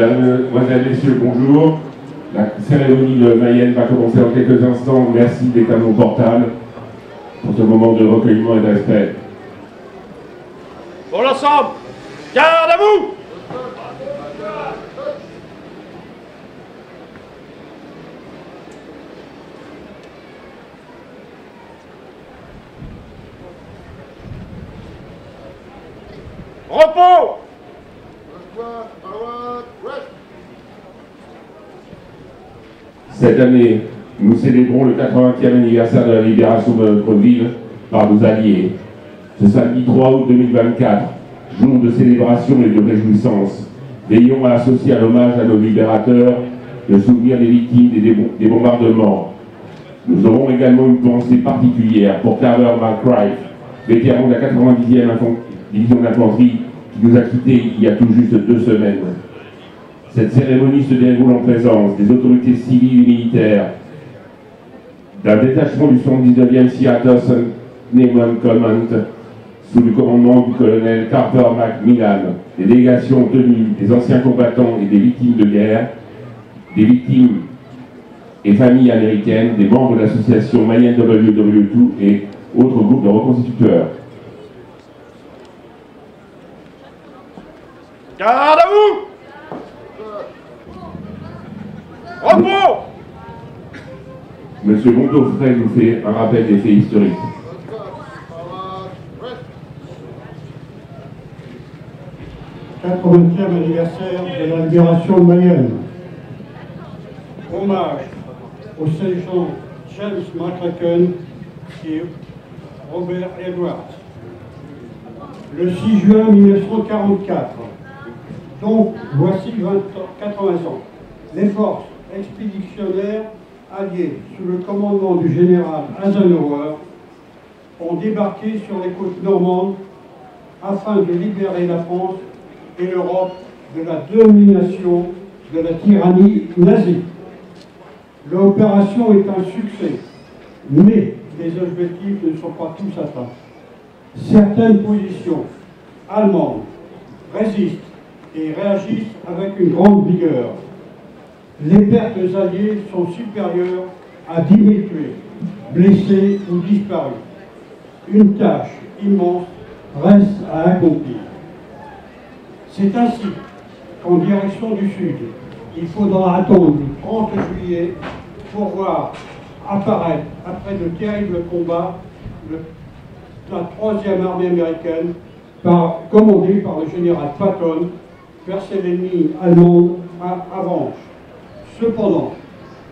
Mesdames, Messieurs, bonjour. La cérémonie de Mayenne va commencer dans quelques instants. Merci d'être à nos portables pour ce moment de recueillement et de respect. Pour l'ensemble, garde à vous! Repos! Cette année, nous célébrons le 80e anniversaire de la libération de notre ville par nos alliés. Ce samedi 3 août 2024, jour de célébration et de réjouissance, veillons à associer à l'hommage à nos libérateurs le souvenir des victimes des bombardements. Nous aurons également une pensée particulière pour Carver McCrife, vétéran de la 90e division d'infanterie qui nous a quittés il y a tout juste 2 semaines. Cette cérémonie se déroule en présence des autorités civiles et militaires, d'un détachement du 79e Seattle Naval Command sous le commandement du colonel Carter McMillan, des délégations tenues des anciens combattants et des victimes de guerre, des victimes et familles américaines, des membres de l'association Mayenne WW2 et autres groupes de reconstituteurs. Garde à vous! Repos! Monsieur Montaufray nous fait un rappel des faits historiques. « 80e anniversaire de la libération de Mayenne. Hommage aux sergents James McCracken et Robert Edwards. Le 6 juin 1944, donc voici 80 ans, les forces expéditionnaires alliées sous le commandement du général Eisenhower ont débarqué sur les côtes normandes afin de libérer la France et l'Europe de la domination de la tyrannie nazie. L'opération est un succès, mais les objectifs ne sont pas tous atteints. Certaines positions allemandes résistent et réagissent avec une grande vigueur. Les pertes alliées sont supérieures à 10 000 tués, blessés ou disparus. Une tâche immense reste à accomplir. C'est ainsi qu'en direction du sud, il faudra attendre le 30 juillet pour voir apparaître, après de terribles combats, la 3e armée américaine, commandée par le général Patton, percer l'ennemi allemand à Avranches. Cependant,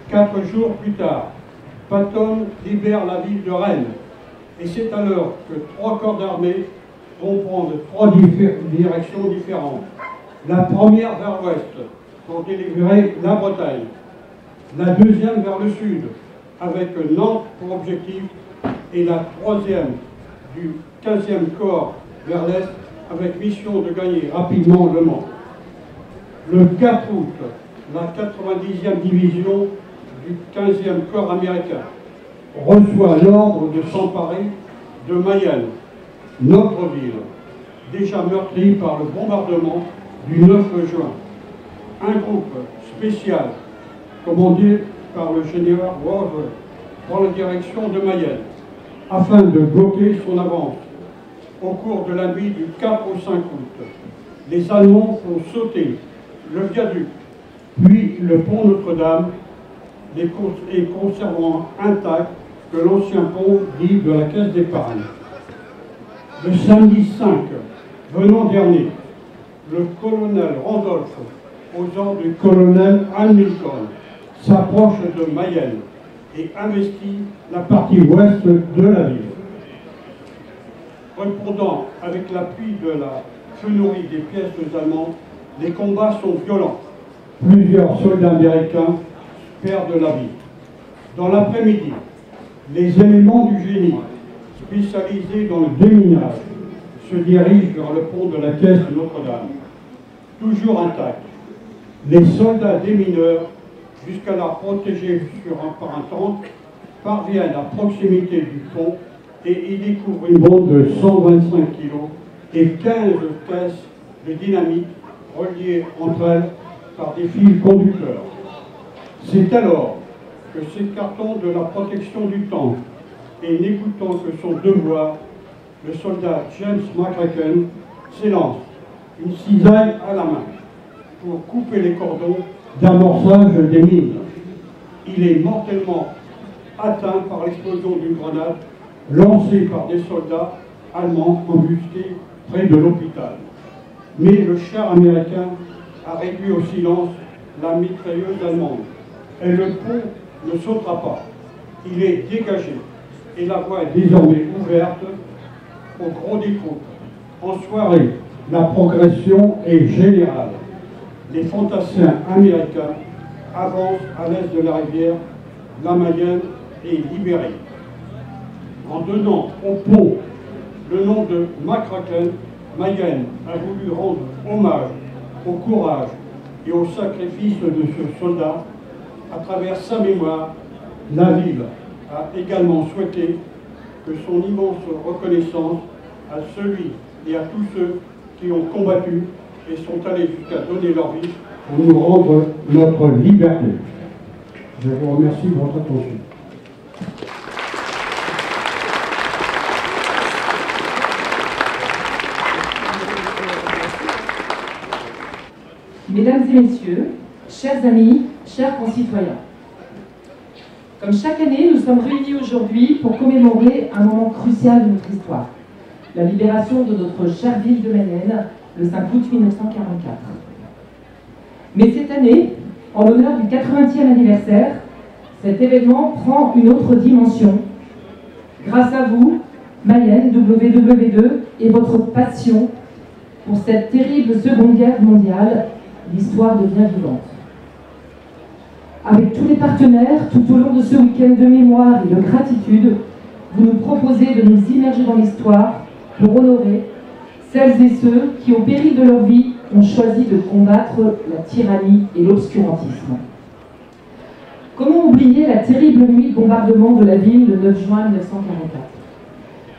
4 jours plus tard, Patton libère la ville de Rennes, et c'est alors que 3 corps d'armée vont prendre 3 directions différentes. La première vers l'ouest, pour délivrer la Bretagne. La deuxième vers le sud, avec Nantes pour objectif, et la 3e du 15e corps vers l'est, avec mission de gagner rapidement Le Mans. Le 4 août, la 90e division du 15e corps américain reçoit l'ordre de s'emparer de Mayenne, notre ville, déjà meurtrie par le bombardement du 9 juin. Un groupe spécial, commandé par le général Roosevelt, prend la direction de Mayenne, afin de bloquer son avance. Au cours de la nuit du 4 au 5 août, les Allemands font sauter le viaduc, puis le pont Notre-Dame, et conservant intact que l'ancien pont dit de la Caisse d'épargne. Le samedi 5, venant dernier, le colonel Randolph, aux ordres du colonel Hamilton, s'approche de Mayenne et investit la partie ouest de la ville. Répondant avec l'appui de la fenouille des pièces allemandes, les combats sont violents. Plusieurs soldats américains perdent la vie. Dans l'après-midi, les éléments du génie, spécialisés dans le déminage, se dirigent vers le pont de la Caisse de Notre-Dame. Toujours intact, les soldats démineurs, jusqu'alors protégés par un tank, parviennent à proximité du pont et y découvrent une bombe de 125 kg et 15 caisses de dynamite reliées entre elles par des fils conducteurs. C'est alors que s'écartant de la protection du temps et n'écoutant que son devoir, le soldat James McCracken s'élance, une cisaille à la main, pour couper les cordons d'amorçage des mines. Il est mortellement atteint par l'explosion d'une grenade lancée par des soldats allemands embusqués près de l'hôpital. Mais le char américain a réduit au silence la mitrailleuse allemande. Et le pont ne sautera pas. Il est dégagé et la voie est désormais ouverte au gros des troupes. En soirée, la progression est générale. Les fantassins américains avancent à l'est de la rivière, la Mayenne est libérée. En donnant au pont le nom de McCracken, Mayenne a voulu rendre hommage au courage et au sacrifice de ce soldat. À travers sa mémoire, la ville a également souhaité que son immense reconnaissance à celui et à tous ceux qui ont combattu et sont allés jusqu'à donner leur vie pour nous rendre notre liberté. Je vous remercie de votre attention. Mesdames et messieurs, chers amis, chers concitoyens, comme chaque année, nous sommes réunis aujourd'hui pour commémorer un moment crucial de notre histoire, la libération de notre chère ville de Mayenne, le 5 août 1944. Mais cette année, en l'honneur du 80e anniversaire, cet événement prend une autre dimension. Grâce à vous, Mayenne, WW2, et votre passion pour cette terrible Seconde Guerre mondiale, l'histoire devient vivante. Avec tous les partenaires, tout au long de ce week-end de mémoire et de gratitude, vous nous proposez de nous immerger dans l'histoire pour honorer celles et ceux qui, au péril de leur vie, ont choisi de combattre la tyrannie et l'obscurantisme. Comment oublier la terrible nuit de bombardement de la ville le 9 juin 1944 ?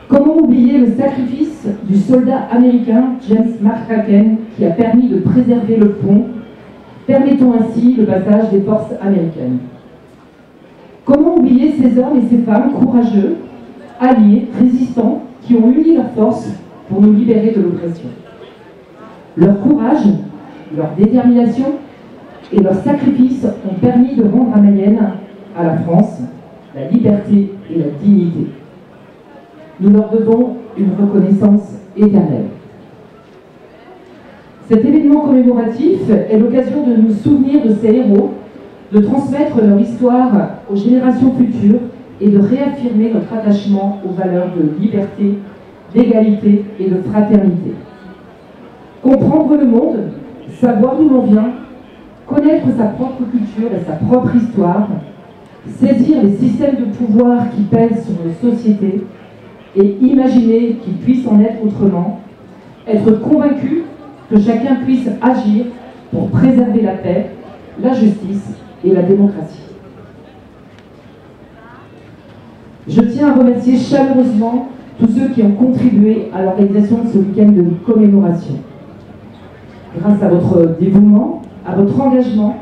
Comment oublier le sacrifice du soldat américain James McCracken qui a permis de préserver le pont, permettant ainsi le passage des forces américaines? Comment oublier ces hommes et ces femmes courageux, alliés, résistants, qui ont uni leurs forces pour nous libérer de l'oppression? Leur courage, leur détermination et leur sacrifice ont permis de rendre à Mayenne, à la France, la liberté et la dignité. Nous leur devons une reconnaissance éternelle. Cet événement commémoratif est l'occasion de nous souvenir de ces héros, de transmettre leur histoire aux générations futures et de réaffirmer notre attachement aux valeurs de liberté, d'égalité et de fraternité. Comprendre le monde, savoir d'où l'on vient, connaître sa propre culture et sa propre histoire, saisir les systèmes de pouvoir qui pèsent sur nos sociétés et imaginer qu'il puisse en être autrement, être convaincu que chacun puisse agir pour préserver la paix, la justice et la démocratie. Je tiens à remercier chaleureusement tous ceux qui ont contribué à l'organisation de ce week-end de commémoration. Grâce à votre dévouement, à votre engagement,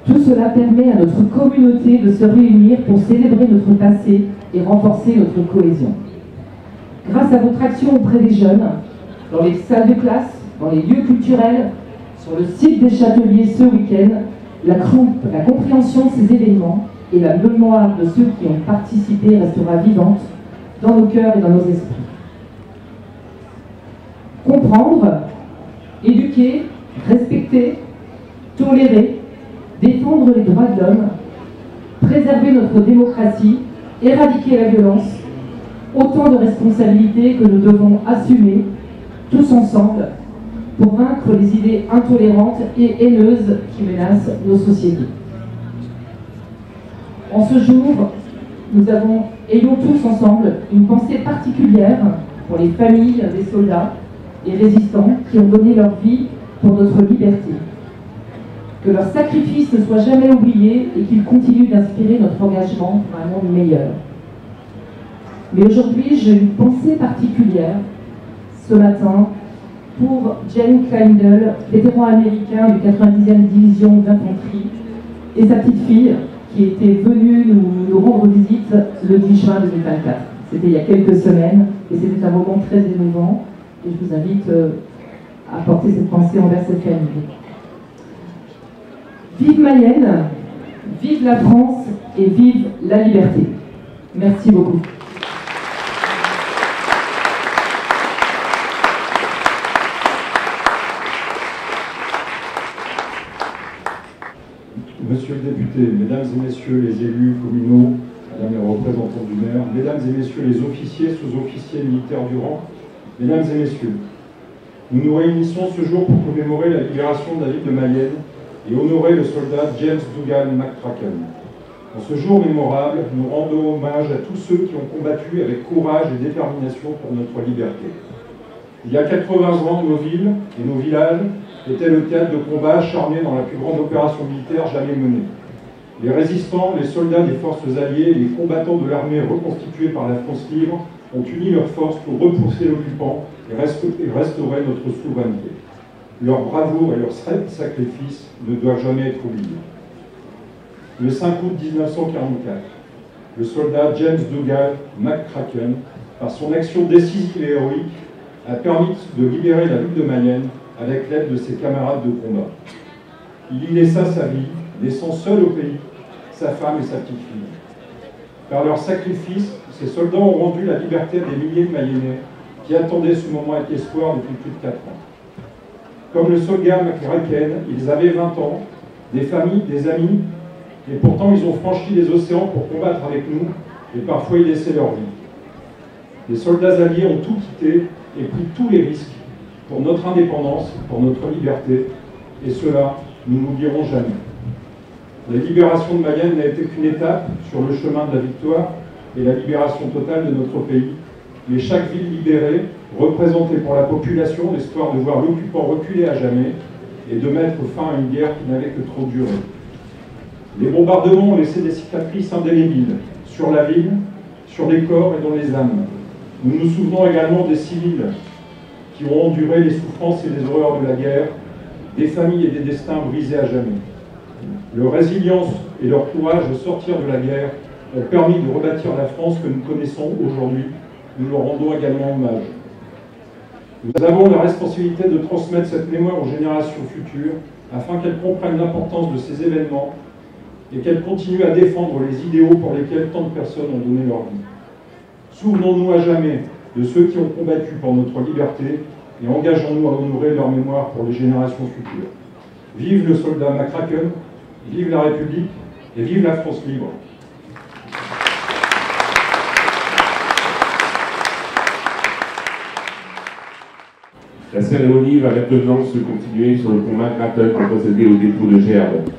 tout cela permet à notre communauté de se réunir pour célébrer notre passé et renforcer notre cohésion. Grâce à votre action auprès des jeunes, dans les salles de classe, dans les lieux culturels, sur le site des Châteliers ce week-end, la compréhension de ces événements et la mémoire de ceux qui ont participé restera vivante dans nos cœurs et dans nos esprits. Comprendre, éduquer, respecter, tolérer, défendre les droits de l'homme, préserver notre démocratie, éradiquer la violence, autant de responsabilités que nous devons assumer tous ensemble pour vaincre les idées intolérantes et haineuses qui menacent nos sociétés. En ce jour, ayons tous ensemble une pensée particulière pour les familles des soldats et résistants qui ont donné leur vie pour notre liberté. Que leur sacrifice ne soit jamais oublié et qu'ils continuent d'inspirer notre engagement pour un monde meilleur. Mais aujourd'hui, j'ai une pensée particulière. Ce matin, pour Jane Kleindl, vétéran américain du 90e division d'infanterie, et sa petite fille, qui était venue nous rendre visite le 10 juin 2024. C'était il y a quelques semaines, et c'était un moment très émouvant, et je vous invite à porter cette pensée envers cette famille. Vive Mayenne, vive la France et vive la liberté. Merci beaucoup. Monsieur le député, mesdames et messieurs les élus communaux, madame les représentants du maire, mesdames et messieurs les officiers, sous-officiers militaires du rang, mesdames et messieurs, nous nous réunissons ce jour pour commémorer la libération de la ville de Mayenne et honorer le soldat James Dougal McCracken. En ce jour mémorable, nous rendons hommage à tous ceux qui ont combattu avec courage et détermination pour notre liberté. Il y a 80 ans, nos villes et nos villages étaient le théâtre de combats acharnés dans la plus grande opération militaire jamais menée. Les résistants, les soldats des forces alliées et les combattants de l'armée reconstituée par la France libre ont uni leurs forces pour repousser l'occupant et restaurer notre souveraineté. Leur bravoure et leur sacrifice ne doivent jamais être oubliés. Le 5 août 1944, le soldat James Dougal McCracken, par son action décisive et héroïque, a permis de libérer la ville de Mayenne avec l'aide de ses camarades de combat. Il y laissa sa vie, laissant seul au pays sa femme et sa petite fille. Par leur sacrifice, ces soldats ont rendu la liberté à des milliers de Mayennais qui attendaient ce moment avec espoir depuis plus de 4 ans. Comme le soldat McCracken, ils avaient 20 ans, des familles, des amis, et pourtant ils ont franchi les océans pour combattre avec nous et parfois y laisser leur vie. Les soldats alliés ont tout quitté et pris tous les risques pour notre indépendance, pour notre liberté, et cela, nous n'oublierons jamais. La libération de Mayenne n'a été qu'une étape sur le chemin de la victoire et la libération totale de notre pays, mais chaque ville libérée représentait pour la population l'espoir de voir l'occupant reculer à jamais et de mettre fin à une guerre qui n'avait que trop duré. Les bombardements ont laissé des cicatrices indélébiles sur la ville, sur les corps et dans les âmes. Nous nous souvenons également des civils qui ont enduré les souffrances et les horreurs de la guerre, des familles et des destins brisés à jamais. Leur résilience et leur courage de sortir de la guerre ont permis de rebâtir la France que nous connaissons aujourd'hui. Nous leur rendons également hommage. Nous avons la responsabilité de transmettre cette mémoire aux générations futures afin qu'elles comprennent l'importance de ces événements et qu'elles continuent à défendre les idéaux pour lesquels tant de personnes ont donné leur vie. Souvenons-nous à jamais de ceux qui ont combattu pour notre liberté et engageons-nous à honorer leur mémoire pour les générations futures. Vive le soldat McCracken, vive la République et vive la France libre. La cérémonie va maintenant se continuer sur le pont McCracken pour procéder au dépôt de gerbe.